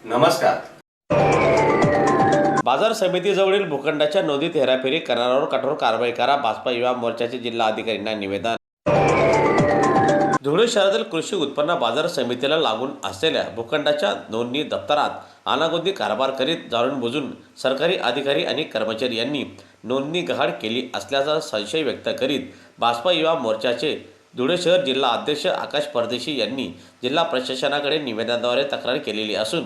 नमस्कार. बाजार समितीजवळील भूखंडाच्या नोंदीत हेराफेरी करणाऱ्यावर कठोर कारवाई करा. भाजपा युवा मोर्चाचे जिल्हा अधिकाऱ्यांना निवेदन. धुळे शहरातील कृषी उत्पन्न बाजार समितीला लागून असलेल्या भूखंडाच्या नोंदणी दप्तरात अनागोंदी कारभार करीत जाणून-बुजून सरकारी अधिकारी आणि कर्मचारी यांनी नोंदणी गहाळ केली असल्याचा संशय व्यक्त करीत भाजपा युवा मोर्चाचे धुळे शहर जिल्हा अध्यक्ष आकाश परदेशी यांनी जिल्हा प्रशासनाकडे निवेदनाद्वारे तक्रार केलेली असून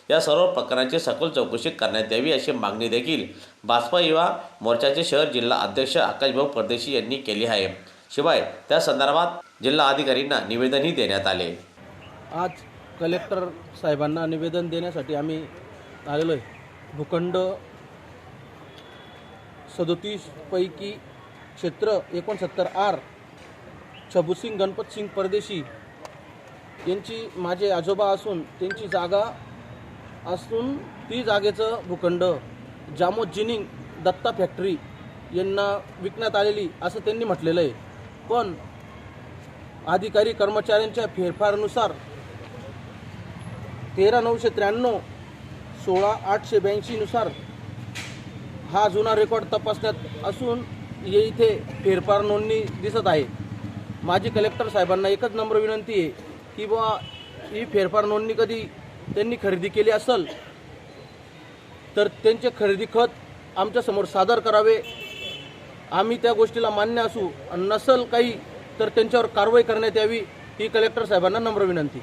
या सर्व प्रकरणाची सखोल चौकशी करण्यात यावी अशी मागणी देखील भाजपा युवा मोर्चाचे शहर जिल्हा अध्यक्ष आकाशभाऊ परदेशी यांनी केली आहे. शिवाय त्या संदर्भात जिल्हा अधिकाऱ्यांना निवेदनही देण्यात आले. आज कलेक्टर साहेबांना निवेदन देण्यासाठी आम्ही आलेलो आहे. भूखंड 37 पैकी क्षेत्र 69 आर छबुसिंग गणपतसिंग परदेशी यांची माझे आजोबा असून त्यांची जागा असून ती जागेचं भूखंड जामोद जिनिंग दत्ता फॅक्टरी यांना विकण्यात आलेली असं त्यांनी म्हटलेलं आहे. पण अधिकारी कर्मचाऱ्यांच्या फेरफारानुसार 13,993 16,882 नुसार हा जुना रेकॉर्ड तपासण्यात असून इथे फेरफार नोंदणी दिसत आहे. माझी कलेक्टर साहेबांना एकच नम्र विनंती आहे की बुवा ही फेरफार नोंदणी कधी त्यांनी खरेदी केली असेल तर त्यांचे खरेदी खत आमच्यासमोर सादर करावे. आम्ही त्या गोष्टीला मान्य असू, नसेल काही तर त्यांच्यावर कारवाई करण्यात यावी ही कलेक्टर साहेबांना नम्र विनंती.